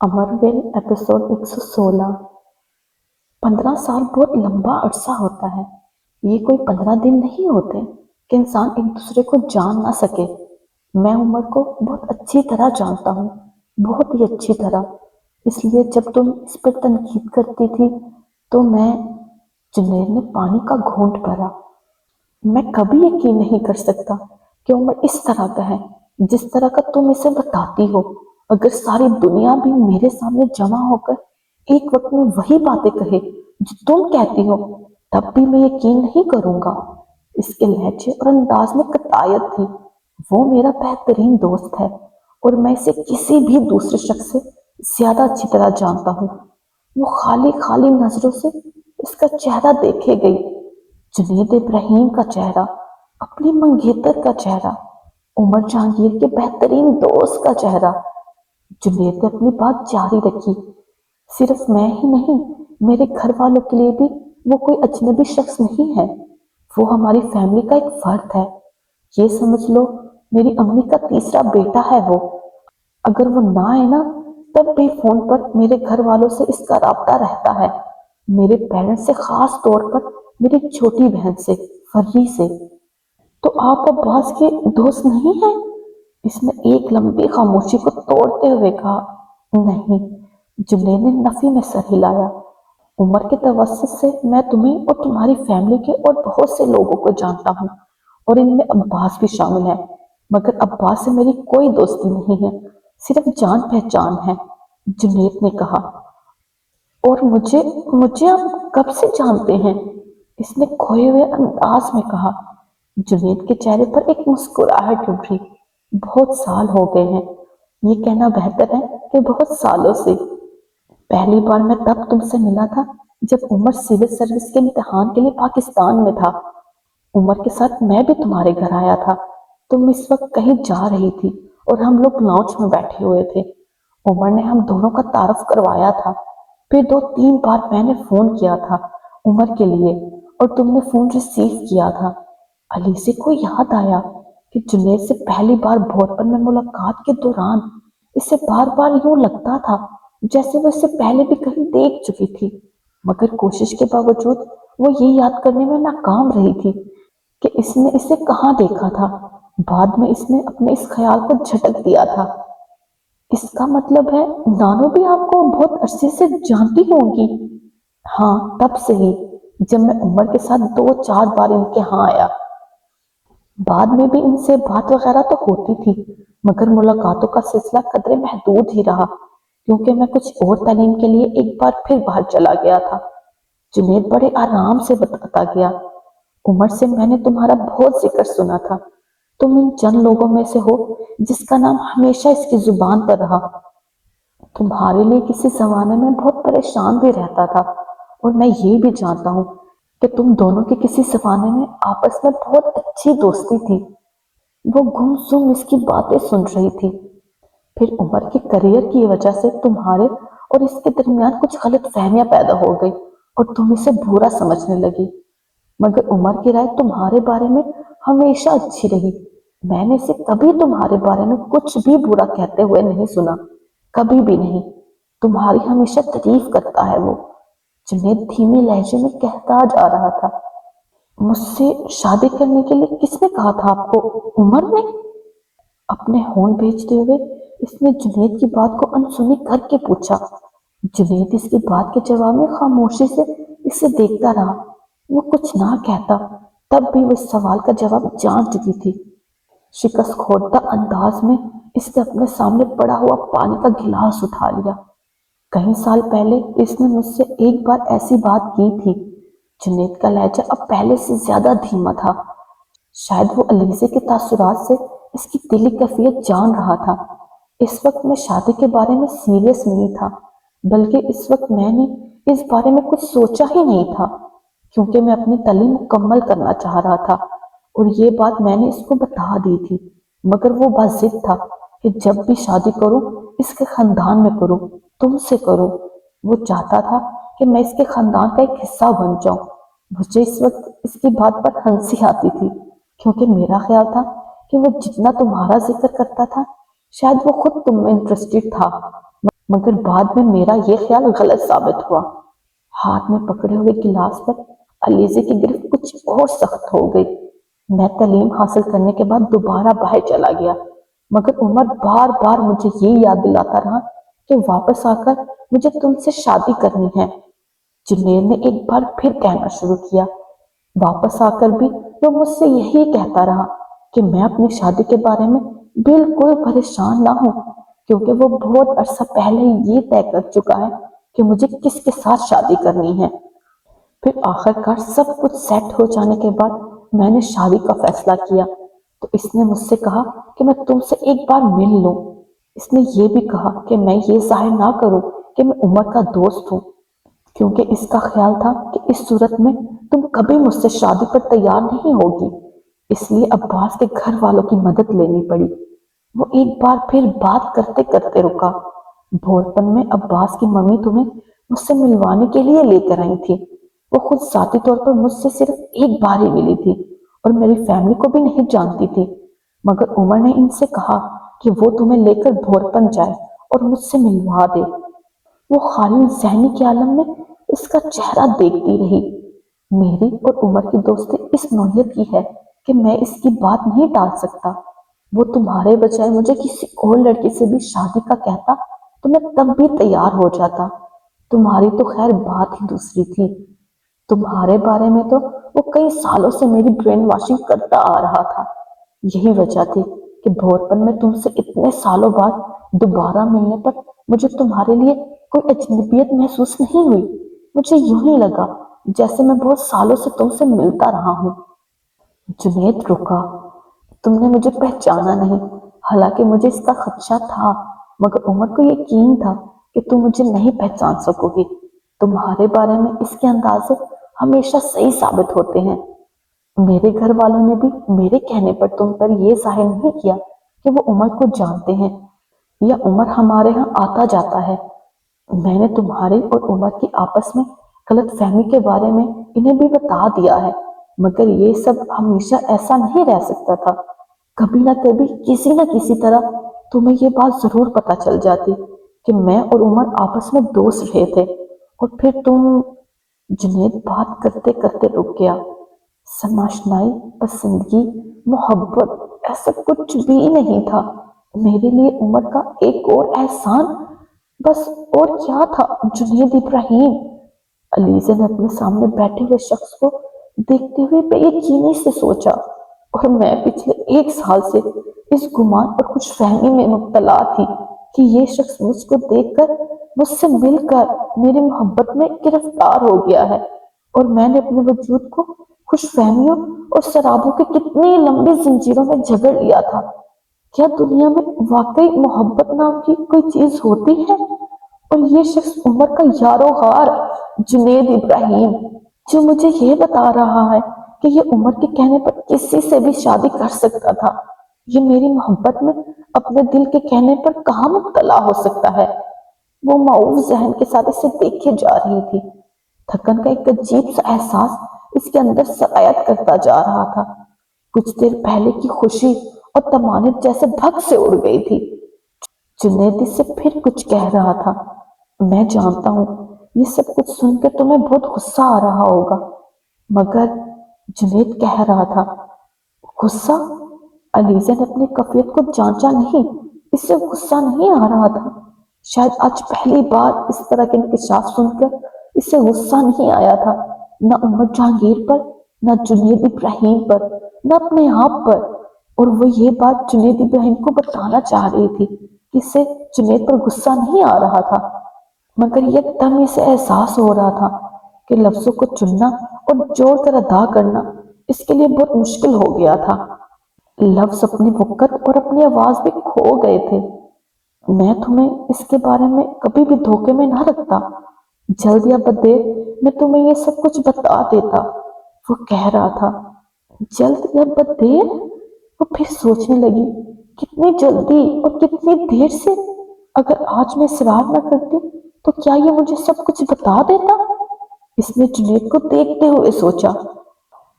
अमरविल episode 116। 15 साल बहुत लंबा अरसा होता है। ये कोई 15 दिन नहीं होते कि इंसान एक दूसरे को जान ना सके। मैं उमर को बहुत अच्छी तरह जानता हूँ, बहुत ही अच्छी तरह। इसलिए जब तुम इस पर तनकीद करती थी तो जुनैद ने पानी का घूंट भरा। मैं कभी यकीन नहीं कर सकता कि उमर इस तरह का है जिस तरह का तुम इसे बताती हो। अगर सारी दुनिया भी मेरे सामने जमा होकर एक वक्त में वही बातें कहे जो तुम कहती हो, तब भी मैं यकीन नहीं करूंगा। इसके लहजे और अंदाज में कतायत थी। वो मेरा बेहतरीन दोस्त है और मैं इसे किसी भी दूसरे शख्स से ज्यादा अच्छी तरह जानता हूँ। वो खाली खाली नजरों से इसका चेहरा देखे गई। जुनैद इब्राहिम का चेहरा, अपनी मंगेतर का चेहरा, उमर जहांगीर के बेहतरीन दोस्त का चेहरा। जुनैद ने अपनी बात जारी रखी। सिर्फ मैं ही नहीं, मेरे घर वालों के लिए भी वो कोई अजनबी शख्स नहीं है। वो हमारी फैमिली का एक फर्द है। ये समझ लो, मेरी अम्मी का तीसरा बेटा है वो। अगर वो ना आए ना, तब भी फोन पर मेरे घर वालों से इसका राब्ता रहता है। मेरे पेरेंट्स से, खास तौर पर मेरी छोटी बहन से, फर्री से। तो आप अब्बास के दोस्त नहीं हैं? इसने एक लंबी खामोशी को तोड़ते हुए कहा। नहीं। जुनैद ने नफी में सर हिलाया। उमर के तवस्सुत से मैं तुम्हें और तुम्हारी फैमिली के और बहुत से लोगों को जानता हूँ, और इनमें अब्बास भी शामिल है। मगर अब्बास से मेरी कोई दोस्ती नहीं है, सिर्फ जान पहचान है, जुनैद ने कहा। और मुझे मुझे आप कब से जानते हैं? इसने खोए हुए अंदाज में कहा। जुनैद के चेहरे पर एक मुस्कुराहट उभरी। बहुत साल हो गए हैं, ये कहना बेहतर है कि बहुत सालों से। पहली बार मैं तब तुमसे मिला था जब उमर सिविल सर्विस के इम्तिहान के लिए पाकिस्तान में था। उमर के साथ मैं भी तुम्हारे घर आया था। तुम इस वक्त कहीं जा रही थी और हम लोग लाउंज में बैठे हुए थे। उमर ने हम दोनों का तारुफ करवाया था। फिर 2-3 बार मैंने फोन किया था उमर के लिए, और तुमने फोन रिसीव किया था। अली से को याद आया कि जुनैद से पहली बार भोरपन में मुलाकात के दौरान इसे बार बार यूं लगता था जैसे वो इससे पहले भी कहीं देख चुकी थी। मगर कोशिश के बावजूद वो ये याद करने में नाकाम रही थी कि इसने इसे कहाँ देखा था। बाद में इसने अपने इस ख्याल को झटक दिया था। इसका मतलब है नानो भी आपको बहुत अरसे से जानती होंगी? हाँ, तब से ही, जब मैं उमर के साथ 2-4 बार इनके यहाँ आया। बाद में भी इनसे बात वगैरह तो होती थी, मगर मुलाकातों का सिलसिला कदरे महदूद ही रहा, क्योंकि मैं कुछ और तालीम के लिए एक बार फिर बाहर चला गया था। जुनैद बड़े आराम से बताता गया। उमर से मैंने तुम्हारा बहुत जिक्र सुना था। तुम इन चंद लोगों में से हो जिसका नाम हमेशा इसकी जुबान पर रहा। तुम्हारे लिए किसी जमाने में बहुत परेशान भी रहता था, और मैं ये भी जानता हूँ कि तुम दोनों के किसी जमाने में आपस में बहुत अच्छी दोस्ती थी। वो गुमसुम इसकी बातें सुन रही थी। फिर उमर के करियर की वजह से तुम्हारे और इसके दरमियान कुछ गलत फहमियां पैदा हो गई और तुम इसे बुरा समझने लगी। मगर उमर की राय तुम्हारे बारे में हमेशा अच्छी रही। मैंने इसे कभी तुम्हारे बारे में कुछ भी बुरा कहते हुए नहीं सुना, कभी भी नहीं। तुम्हारी हमेशा तारीफ करता है वो, जुनैद धीमे लहजे में कहता जा रहा था। मुझसे शादी करने के लिए किसने कहा था आपको? उमर ने? अपने होंठ भेजते हुए इसने जुनैद की बात को अनसुनी करके पूछा। जुनैद इसकी बात के जवाब में खामोशी से इसे देखता रहा। वो कुछ ना कहता, तब भी वो इस सवाल का जवाब जान चुकी थी। शिकस्त खोरता अंदाज में इसने अपने सामने पड़ा हुआ पानी का गिलास उठा लिया। कई साल पहले इसने मुझसे एक बार ऐसी बात की थी। जुनैद का लहजा अब पहले से ज्यादा धीमा था। शायद वो अलीज़े के तासुरात से इसकी दिली कैफियत जान रहा था। इस वक्त मैं शादी के बारे में सीरियस नहीं था, बल्कि इस वक्त मैंने इस बारे में कुछ सोचा ही नहीं था, क्योंकि मैं अपनी तालीम मुकम्मल करना चाह रहा था, और ये बात मैंने इसको बता दी थी। मगर वो बात जिद था कि जब भी शादी करूं इसके खानदान में करूं, तुमसे करूं। वो चाहता था कि मैं इसके खानदान का एक हिस्सा बन जाऊं। मुझे इस वक्त इसकी बात पर हंसी आती थी, क्योंकि मेरा ख्याल था कि वो जितना तुम्हारा जिक्र करता था, शायद वो खुद तुम में इंटरेस्टेड था। मगर बाद में मेरा ये ख्याल गलत साबित हुआ। हाथ में पकड़े हुए गिलास पर अलीज़े की गिरफ्त कुछ और सख्त हो गई। मैं तालीम हासिल करने के बाद दोबारा बाहर चला गया, मगर उमर बार बार मुझे ये याद दिलाता रहा कि वापस आकर मुझे तुमसे शादी करनी है। जुनैद ने एक बार फिर कहना शुरू किया। वापस आकर भी वो मुझसे यही कहता रहा कि मैं अपनी शादी के बारे में बिल्कुल परेशान ना हूं, क्योंकि वो बहुत अरसा पहले ही ये तय कर चुका है कि मुझे किसके साथ शादी करनी है। फिर आखिरकार सब कुछ सेट हो जाने के बाद मैंने शादी का फैसला किया तो इसने मुझसे कहा कि मैं तुमसे एक बार मिल लूं। इसने ये भी कहा कि मैं ये जाहिर ना करूं कि मैं उमर का दोस्त हूं, क्योंकि इसका ख्याल था कि इस सूरत में तुम कभी मुझसे शादी पर तैयार नहीं होगी। इसलिए अब्बास के घर वालों की मदद लेनी पड़ी। वो एक बार फिर बात करते करते रुका। भोरपन में अब्बास की मम्मी तुम्हें मुझसे मिलवाने के लिए लेकर आई थी। वो खुद जाती तौर पर मुझसे सिर्फ एक बार ही मिली थी और मेरी फैमिली को भी नहीं जानती थी, मगर उमर ने इनसे कहा कि वो तुम्हें लेकर भोरपन जाए और मुझसे मिलवा दे। वो खालिद जहनी के आलम में इसका चेहरा देखती रही। मेरी और उमर की दोस्ती इस नौयत की है कि मैं इसकी बात नहीं टाल सकता। वो तुम्हारे बजाय मुझे किसी और लड़की से भी शादी का कहता तो मैं तब भी तैयार हो जाता। तुम्हारी तो खैर बात ही दूसरी थी। तुम्हारे बारे में तो वो कई सालों से मेरी ब्रेन वॉशिंग करता आ रहा था। यही वजह थी कि भोरपन में तुमसे इतने सालों बाद दोबारा मिलने पर मुझे तुम्हारे लिए कोई अजनबियत महसूस नहीं हुई। मुझे यूं ही लगा जैसे मैं बहुत सालों से तुमसे मिलता रहा हूँ। जुनैद रुका। तुमने मुझे पहचाना नहीं, हालांकि मुझे इसका खदशा था, मगर उमर को यकीन था कि तुम मुझे नहीं पहचान सकोगी। तुम्हारे बारे में इसके अंदाजे हमेशा सही साबित होते हैं। मेरे घर वालों ने भी मेरे कहने पर तुम पर यह जाहिर नहीं किया कि वो उमर को जानते हैं या उमर हमारे यहाँ आता जाता है। मैंने तुम्हारे और उमर की आपस में गलत फहमी के बारे में इन्हें भी बता दिया है, मगर ये सब हमेशा ऐसा नहीं रह सकता था। कभी ना कभी किसी न किसी तरह तुम्हें ये बात जरूर पता चल जाती कि मैं और उमर आपस में दोस्त रहे थे, और फिर तुम। जुनैद बात करते करते रुक गया। समाशनाई, पसंदगी, मोहब्बत ऐसा कुछ भी नहीं था। मेरे लिए उमर का एक और एहसान, बस। और क्या था? जुनैद इब्राहिम। अलीज़ा ने अपने सामने बैठे हुए शख्स को देखते हुए बेयकीनी से सोचा, और मैं पिछले एक साल से इस गुमान और खुशफहमी में मुब्तला थी कि ये शख्स मुझको देखकर, मुझसे मिलकर मेरी मोहब्बत में गिरफ्तार हो गया है, और मैंने अपने वजूद को खुशफहमियों और शराबों के कितनी लंबी जंजीरों में जकड़ लिया था। क्या दुनिया में वाकई मोहब्बत नाम की कोई चीज होती है? और ये शख्स उमर का यारो गार जुनैद इब्राहिम, जो मुझे ये बता रहा है कि ये उमर के कहने पर किसी से भी शादी कर सकता था। ये मेरी मोहब्बत में अपने दिल के कहने पर कहाँ मुब्तला हो सकता है? वो माऊफ जहन के साथ इसे देखे जा रही थी। थकन का एक अजीब सा एहसास इसके अंदर सरायत करता जा रहा था। कुछ देर पहले की खुशी और तमानित जैसे भग से उड़ गई थी। जुनैद से फिर कुछ कह रहा था। मैं जानता हूँ ये सब कुछ सुनकर तुम्हें बहुत गुस्सा आ रहा होगा, मगर जुनैद कह रहा था। गुस्सा? अलीज़ा ने अपनी कफियत को जांचा नहीं। इससे गुस्सा नहीं आ रहा था। शायद आज पहली बार इस तरह के इंकशाफ सुनकर इसे गुस्सा नहीं आया था, न उमर जहांगीर पर, न जुनैद इब्राहिम पर, न अपने आप पर। और वो ये बात जुनैद इब्राहिम को बताना चाह रही थी कि इसे जुनैद पर गुस्सा नहीं आ रहा था, मगर एकदम इसे एहसास हो रहा था कि लफ्जों को चुनना और जोड़ कर अदा करना इसके लिए बहुत मुश्किल हो गया था। लफ्ज अपनी वक़्त और अपनी आवाज भी खो गए थे। मैं तुम्हें इसके बारे में कभी भी धोखे में ना रखता। जल्द या बदेर मैं तुम्हें ये सब कुछ बता देता, वो कह रहा था। जल्द या बदेर? वो फिर सोचने लगी, कितनी जल्दी और कितनी देर से? अगर आज मैं इसरार न करती तो क्या ये मुझे सब कुछ बता देता? इसने जुनैद को देखते हुए सोचा।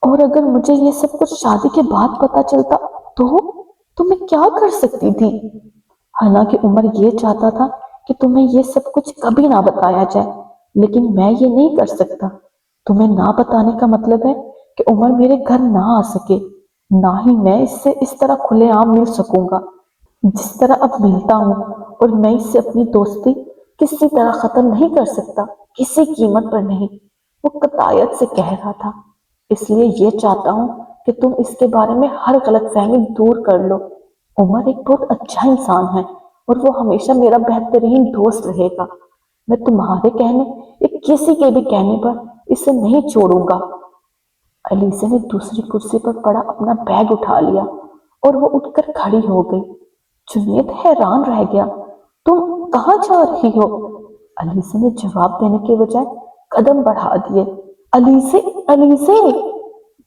और अगर मुझे ये सब कुछ शादी के बाद पता चलता तो मैं क्या कर सकती थी? हालांकि उमर ये चाहता था कि तुम्हें ये सब कुछ कभी ना बताया जाए, लेकिन मैं ये नहीं कर सकता। तुम्हें ना बताने का मतलब है कि उमर मेरे घर ना आ सके, ना ही मैं इससे इस तरह खुलेआम मिल सकूंगा जिस तरह अब मिलता हूँ। और मैं इससे अपनी दोस्ती किसी तरह खत्म नहीं कर सकता, किसी कीमत पर नहीं, वो कतायत से कह रहा था। इसलिए ये चाहता हूँ कि तुम इसके बारे में हर गलतफहमी दूर कर लो। उमर एक बहुत अच्छा इंसान है और वो हमेशा मेरा बेहतरीन दोस्त रहेगा। मैं तुम्हारे कहने या किसी के भी कहने पर इसे नहीं छोड़ूंगा। अलीसे ने दूसरी कुर्सी पर पड़ा अपना बैग उठा लिया और वो उठकर खड़ी हो गई। जुनैद हैरान रह गया। तुम कहाँ जा रही हो? अलीसे ने जवाब देने के बजाय कदम बढ़ा दिए। अलीसे, अलीसे!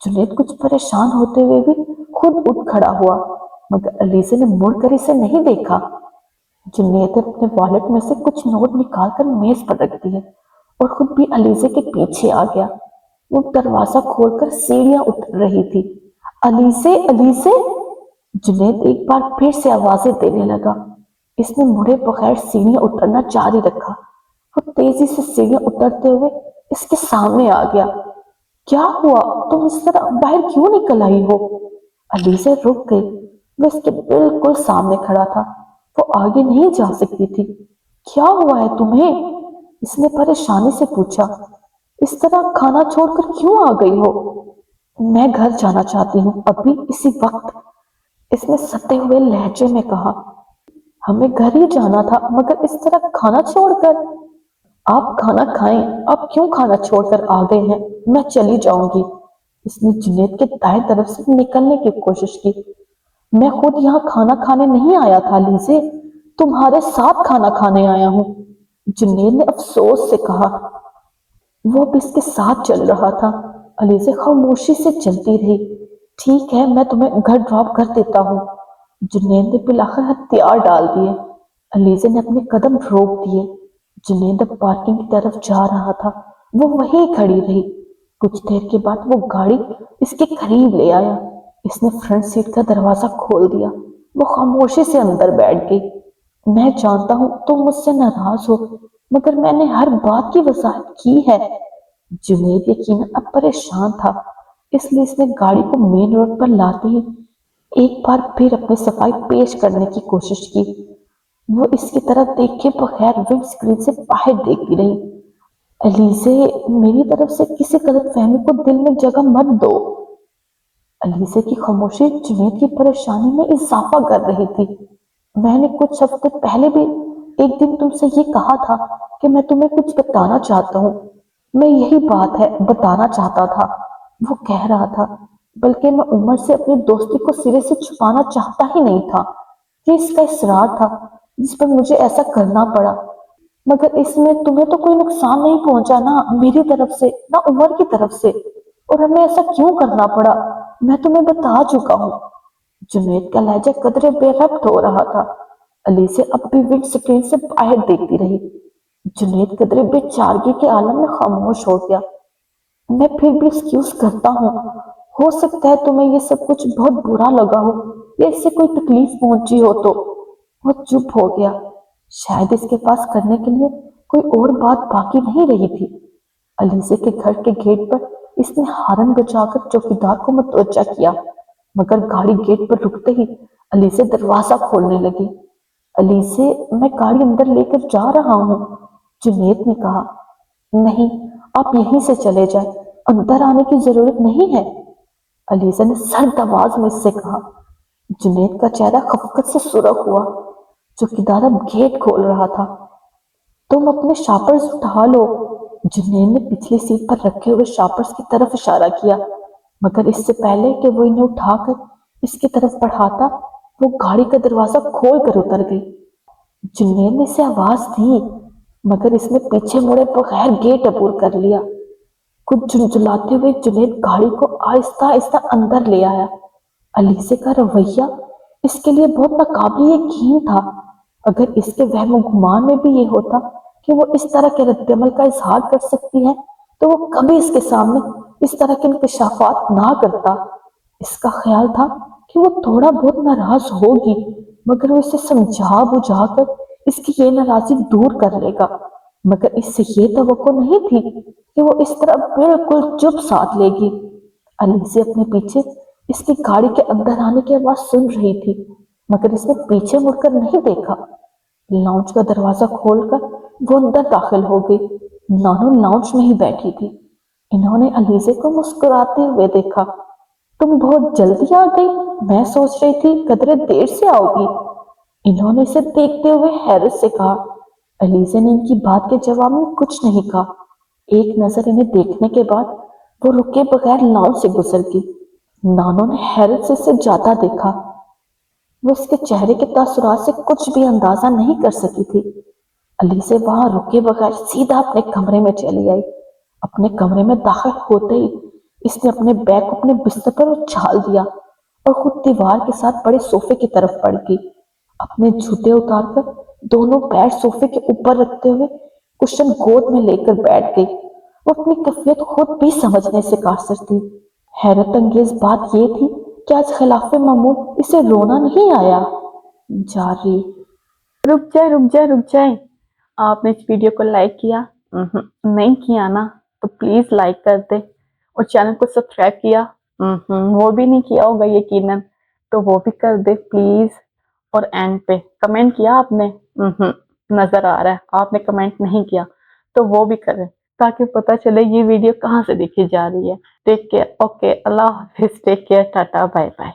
जुनैद कुछ परेशान होते हुए भी खुद उठ खड़ा हुआ, मगर अलीसे ने मुड़कर इसे नहीं देखा। जुनैद ने अपने वॉलेट में से कुछ नोट निकालकर मेज पर रख दिए और खुद भी अलीसे के पीछे आ गया। वो दरवाजा खोलकर सीढ़ियां उतर रही थी। अलीसे, अलीसे! जुनैद एक बार फिर से आवाजें देने लगा। इसने मुड़े बगैर सीढ़ियां उतरना जारी रखा। वो तेजी से सीढ़ियां उतरते हुए इसके सामने आ गया। क्या हुआ? तुम इस तरह बाहर क्यों निकल आई हो? अलीसे रुक गई। वो इसके बिल्कुल सामने खड़ा था। वो आगे नहीं जा सकती थी। क्या हुआ है तुम्हें? इसने परेशानी से पूछा। इस तरह खाना छोड़कर क्यों आ गई हो? मैं घर जाना चाहती हूँ, अभी इसी वक्त, इसने सते हुए लहजे में कहा। हमें घर ही जाना था, मगर इस तरह खाना छोड़कर? आप खाना खाएं, आप क्यों खाना छोड़कर आ गए हैं? मैं चली जाऊंगी। इसने जुनैद के दाएं तरफ से निकलने की कोशिश की। मैं खुद यहाँ खाना खाने नहीं आया था लीजे, तुम्हारे साथ खाना खाने आया हूँ, जुनैद ने अफसोस से कहा। वो अब इसके साथ चल रहा था। अलीजे खामोशी से चलती रही। ठीक है, मैं तुम्हें घर ड्रॉप कर देता हूँ। जुनैद ने पिलाकर हथियार डाल दिए। अलीजे ने अपने कदम रोक दिए। जुनैद अब पार्किंग की तरफ जा रहा था। वो वहीं खड़ी रही। कुछ देर के बाद वो गाड़ी इसके करीब ले आया। इसने फ्रंट सीट का दरवाजा खोल दिया। वो खामोशी से अंदर बैठ गई। मैं जानता हूं तुम मुझसे नाराज हो, मगर मैंने हर बात की वजाहत की है। जुनैद यकीनन अब परेशान था, इसलिए इसने गाड़ी को मेन रोड पर लाते ही एक बार फिर अपनी सफाई पेश करने की कोशिश की। वो इसकी तरफ देखे बगैर विंड स्क्रीन से बाहर देखती रही। अलीसे, मेरी तरफ से किसी गलतफहमी को दिल में जगह मत दो। अलीसे की खामोशी जुनैद की परेशानी में इजाफा कर रही थी। मैंने कुछ हफ्ते पहले भी एक दिन तुमसे ये कहा था कि मैं तुम्हें कुछ बताना चाहता हूँ। मैं यही बात है, बताना चाहता था, वो कह रहा था। बल्कि मैं उमर से अपनी दोस्ती को सिरे से छुपाना चाहता ही नहीं था। ये इसका इसरार था जिस पर मुझे ऐसा करना पड़ा। मगर इसमें तुम्हें तो कोई नुकसान नहीं पहुंचा ना मेरी तरफ से, ना उमर की तरफ से। और हमें ऐसा क्यों करना पड़ा, मैं तुम्हें बता चुका हूँ। जुनैद का लहजा कदरे बेरब्त हो रहा था। अलीसे अब भी विंड स्क्रीन से बाहर देखती रही। जुनैद कदरे बेचारगी के आलम में खामोश हो गया। मैं फिर भी एक्सक्यूज करता हूँ। हो सकता है तुम्हें ये सब कुछ बहुत बुरा लगा हो या इससे कोई तकलीफ पहुंची हो तो। वो चुप हो गया। शायद इसके पास करने के लिए कोई और बात बाकी नहीं रही थी। अलीसे के घर के गेट पर इसने हारन बजाकर चौकीदार को मुतवज्जा किया, मगर गाड़ी गेट पर रुकते ही अलीसे दरवाजा खोलने लगी। अलीसे, मैं गाड़ी अंदर लेकर जा रहा हूँ, जुनैद ने कहा। नहीं, आप यहीं से चले जाएं, अंदर आने की जरूरत नहीं है, अलीसे ने सर्द आवाज में इससे कहा। जुनैद का चेहरा खफकत से सुर्ख हुआ। चौकीदार अब गेट खोल रहा था। तुम अपने शापर्स उठा लो, जुनैद ने पिछली सीट पर रखे हुए शापर्स की तरफ इशारा किया, मगर इससे पहले कि वो इन्हें उठाकर इसकी तरफ बढ़ाता, वो गाड़ी का दरवाजा खोल कर उतर गई। जुनैद ने इसे आवाज दी, मगर इसने पीछे मुड़े बगैर गेट अबूर कर लिया। कुछ झुंझुलाते हुए जुनैद गाड़ी को आहिस्ता आहिस्ता अंदर ले आया। अलीसे का रवैया इसके लिए बहुत नाकाबिल यकीन था। अगर इसके वहम गुमान में भी ये होता कि वो इस तरह के रद्दमल का इजहार कर सकती है, तो वो कभी इसके सामने इस तरह के इंकशाफात ना करता। इसका ख्याल था कि वो थोड़ा बहुत नाराज होगी, मगर वो इसे समझा बुझा कर اس کی یہ ناراضی دور کر لے گا، مگر اس سے یہ توقع نہیں تھی کہ وہ اس طرح بالکل چپ ساتھ لے گی۔ علیزے اپنے پیچھے اس کی گاڑی کے اندر آنے کی آواز سن رہی تھی، مگر اس نے پیچھے مڑ کر نہیں دیکھا۔ لاؤنج کا دروازہ کھول کر وہ اندر داخل ہو گئی۔ نانو لاؤنج میں ہی بیٹھی تھی۔ انہوں نے علیزے کو مسکراتے ہوئے دیکھا۔ تم بہت جلدی آ گئی، میں سوچ رہی تھی قدرے دیر سے آؤ گی، انہوں نے اسے دیکھتے ہوئے حیرت سے کہا۔ علیزے نے ان کی بات کے جواب میں کچھ نہیں کہا۔ ایک نظر انہیں دیکھنے کے بعد وہ رکے بغیر لاؤنج سے گزر گئی۔ نانو نے حیرت سے اسے جاتا دیکھا۔ وہ اس کے چہرے کے تاثرات سے کچھ بھی اندازہ نہیں کر سکی تھی۔ علیزے وہاں رکے بغیر سیدھا اپنے کمرے میں چلی آئی۔ اپنے کمرے میں داخل ہوتے ہی اس نے اپنے بیگ کو اپنے بستر پر اچھال دیا اور خود دیوار کے ساتھ بڑے صوفے کی طرف بڑھ گئی۔ اپنے جوتے اتار کر دونوں پیر صوفے کے اوپر رکھتے ہوئے کشن گود میں لے کر بیٹھ گئی۔ وہ اپنی کیفیت خود بھی سمجھنے سے قاصر تھی۔ حیرت انگیز بات یہ تھی کہ آج خلاف معمول اسے رونا نہیں آیا۔ جاری رک جائے آپ نے اس ویڈیو کو لائک کیا؟ نہیں کیا نا تو پلیز لائک کر دے، اور چینل کو سبسکرائب کیا؟ وہ بھی نہیں کیا ہوگا یقیناً، تو وہ بھی کر دے پلیز۔ اور اینڈ پہ کمنٹ کیا آپ نے؟ نظر آ رہا ہے آپ نے کمنٹ نہیں کیا، تو وہ بھی کریں تاکہ پتہ چلے یہ ویڈیو کہاں سے دیکھی جا رہی ہے۔ ٹیک کیئر، اوکے، اللہ حافظ، take care, tata, bye bye.